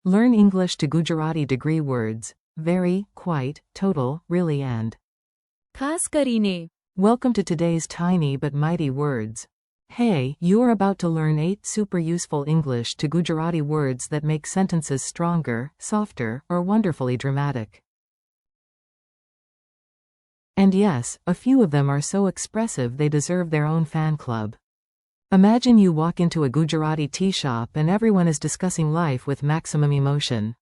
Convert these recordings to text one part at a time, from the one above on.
Learn English to Gujarati degree words. Very, quite, total, really and. ખાસ કરીને. Welcome to today's tiny but mighty words. Hey, you are about to learn 8 super useful English to Gujarati words that make sentences stronger, softer, or wonderfully dramatic. And yes, a few of them are so expressive they deserve their own fan club. Imagine you walk into a Gujarati tea shop and everyone is discussing life with maximum emotion.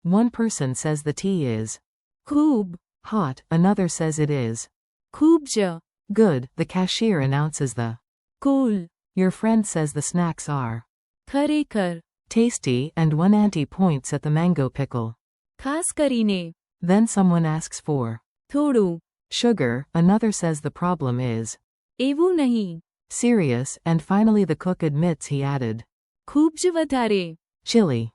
One person says the tea is ખૂબ. hot, another says it is ખૂબ જ. good, the cashier announces the cool. your friend says the snacks are ખરેખર. tasty, and one auntie points at the mango pickle. ખાસ કરીને. Then someone asks for થોડું. sugar, another says the problem is એવું નહીં. serious, and finally the cook admits he added ખૂબ જ વધારે. chili.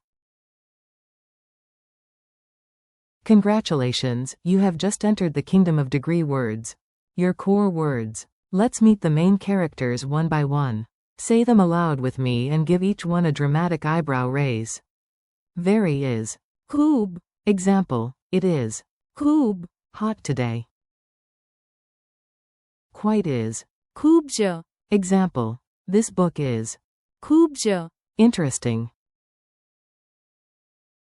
Congratulations, you have just entered the kingdom of degree words. Your core words. Let's meet the main characters one by one. Say them aloud with me and give each one a dramatic eyebrow raise. Very is ખૂબ. example, it is ખૂબ. hot today. Quite is ખૂબ જ. example, this book is ખૂબ જ. interesting.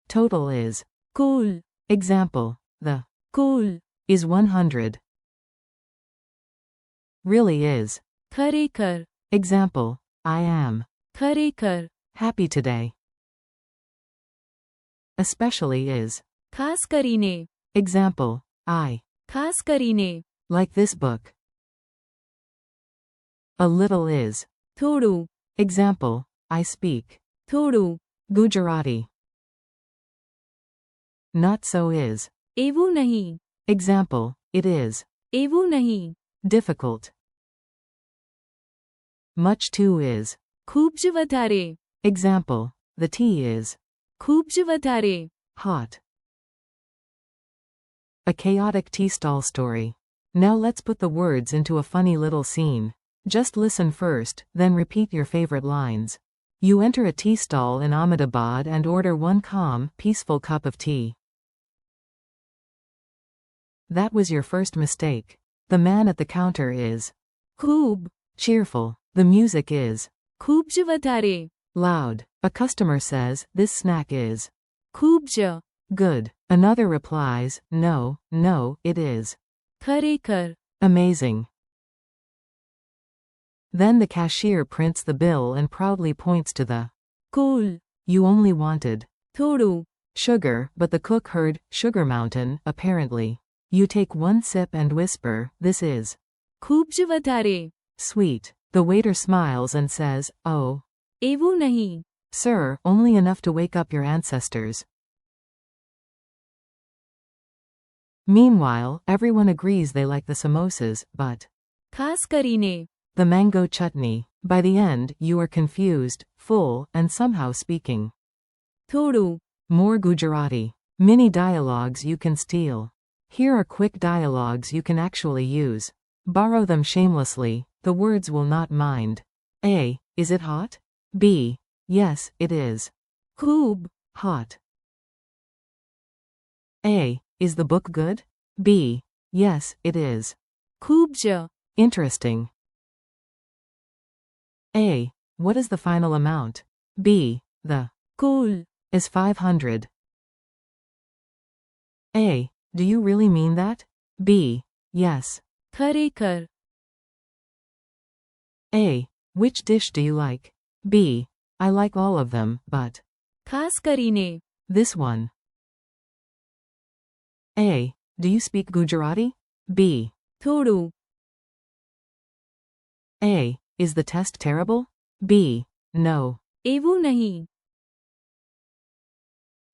Total is cool. example, the cool. is 100. Really is ખરેખર. example, I am ખરેખર. happy today. Especially is ખાસ કરીને. example, I ખાસ કરીને. like this book. A little is થોડું. example, I speak થોડું. Gujarati. Not so is એવું નહીં. example, it is એવું નહીં. difficult. Much too is ખૂબ જ વધારે. example, the tea is ખૂબ જ વધારે. hot. A chaotic tea stall story. Now let's put the words into a funny little scene. Just listen first, then repeat your favorite lines. You enter a tea stall in Ahmedabad and order one calm, peaceful cup of tea. That was your first mistake. The man at the counter is ખૂબ. cheerful. The music is ખૂબ જ વધારે. loud. A customer says, this snack is ખૂબ જ. good. Another replies, no, no, it is ખરેખર. amazing. Then the cashier prints the bill and proudly points to the cool. you only wanted થોડું. sugar, but the cook heard sugar mountain, apparently. You take one sip and whisper, this is ખૂબ જ વધારે. sweet. The waiter smiles and says, oh, એવું નહીં. sir, only enough to wake up your ancestors. Meanwhile, everyone agrees they like the samosas, but ખાસ કરીને. the mango chutney. By the end, you are confused, full, and somehow speaking થોડું. more Gujarati. Mini dialogues you can steal. Here are quick dialogues you can actually use. Borrow them shamelessly, the words will not mind. A. Is it hot? B. Yes, it is ખૂબ. hot. A. Is the book good? B. Yes, it is ખૂબ જ. interesting. A. What is the final amount? B. The cool. is 500. A. Do you really mean that? B. Yes. ખરેખર. A. Which dish do you like? B. I like all of them, but ખાસ કરીને. this one. A. Do you speak Gujarati? B. થોડું. A. Is the test terrible? B. No. એવું નહીં.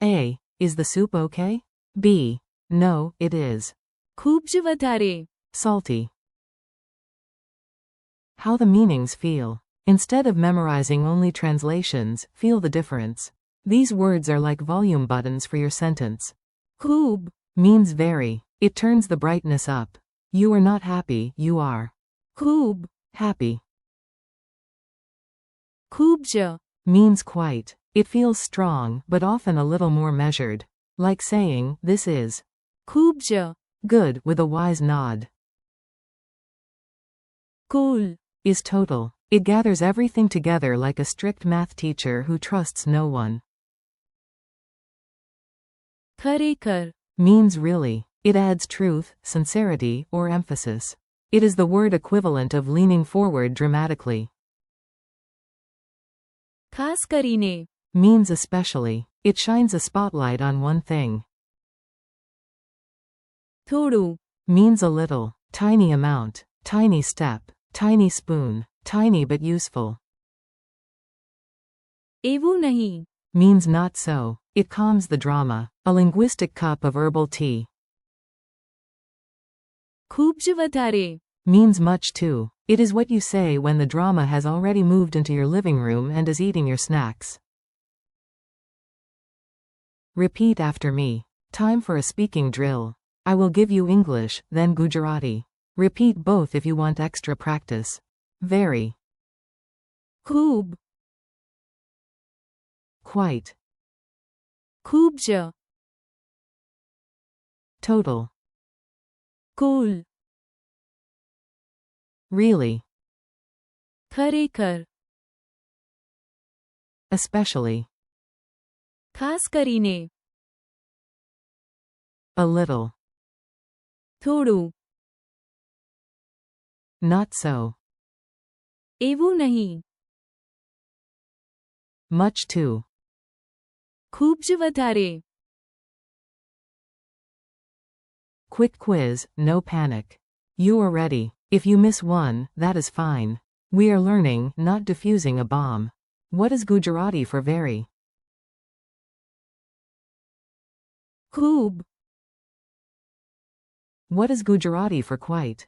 A. Is the soup okay? B. No, it is ખૂબ જ વધારે. salty. How the meanings feel. Instead of memorizing only translations, feel the difference. These words are like volume buttons for your sentence. ખૂબ. Means very. It turns the brightness up. You are not happy, you are ખૂબ. happy. ખૂબ જ. Means quite. It feels strong, but often a little more measured. Like saying, this is खूब ज, good with a wise nod. cool, Is total. It gathers everything together like a strict math teacher who trusts no one. खरेखर, Means really. It adds truth, sincerity, or emphasis. It is the word equivalent of leaning forward dramatically. ખાસ કરીને, Means especially. It shines a spotlight on one thing. થોડું, Means a little, tiny amount, tiny step, tiny spoon, tiny but useful. એવું નહીં, Means not so. It calms the drama. A linguistic cup of herbal tea. ખૂબ જ વધારે, Means much too. It is what you say when the drama has already moved into your living room and is eating your snacks. Repeat after me. Time for a speaking drill. I will give you English, then Gujarati. Repeat both if you want extra practice. Very. ખૂબ, Quite. ખૂબ જ, Total. cool, Really. ખરેખર, Especially. ખાસ કરીને, A little. થોડું, Not so. એવું નહીં, Much too. ખૂબ જ વધારે, Quick quiz, no panic. You are ready. If you miss one, that is fine. We are learning, not diffusing a bomb. What is Gujarati for very? ખૂબ, What is Gujarati for quite?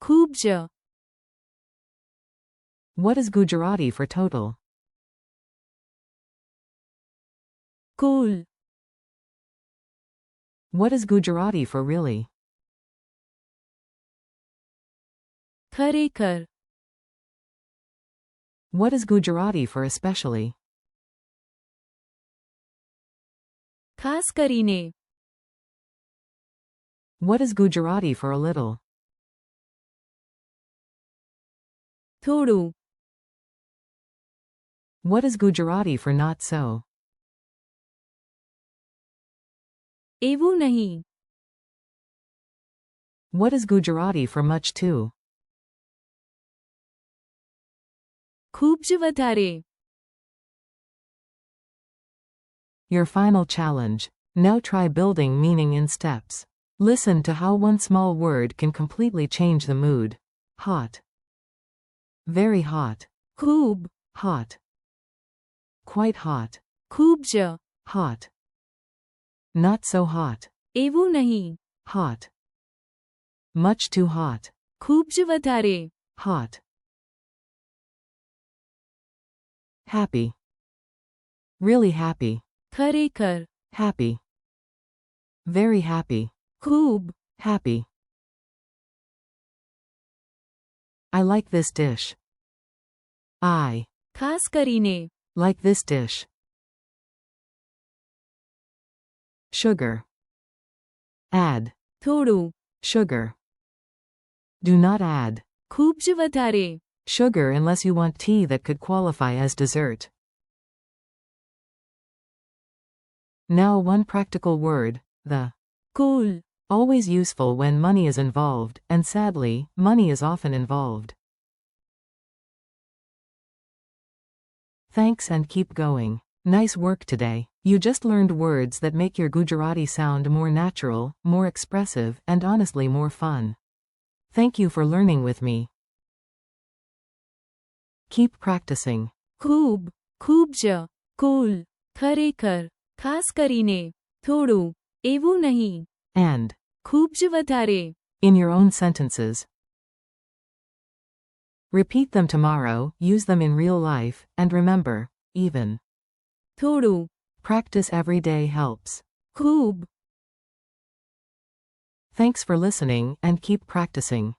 ખૂબ જ, What is Gujarati for total? cool, What is Gujarati for really? ખરેખર, What is Gujarati for especially? ખાસ કરીને, What is Gujarati for a little? થોડું, What is Gujarati for not so? એવું નહીં, What is Gujarati for much too? ખૂબ જ વધારે, Your final challenge. Now try building meaning in steps. Listen to how one small word can completely change the mood. Hot. Very hot. ખૂબ, Hot. Quite hot. ખૂબ જ, Hot. Not so hot. એવું નહીં, Hot. Much too hot. ખૂબ જ વધારે, Hot. Happy. Really happy. ખરેખર, Happy. Very happy. ખૂબ, Happy. I like this dish. I ખાસ કરીને, like this dish. Sugar. Add. થોડું, Sugar. Do not add ખૂબ જ વધારે, sugar unless you want tea that could qualify as dessert. Now one practical word, the cool, always useful when money is involved, and sadly, money is often involved. Thanks and keep going. Nice work today. You just learned words that make your Gujarati sound more natural, more expressive, and honestly more fun. Thank you for learning with me. Keep practicing. ખૂબ, ખૂબ જ, cool, ખરેખર, ખાસ કરીને, થોડું, એવું નહીં, And, ખૂબ જ વધારે, in your own sentences. Repeat them tomorrow, use them in real life, and remember, even. થોડું, Practice every day helps. ખૂબ. Thanks for listening, and keep practicing.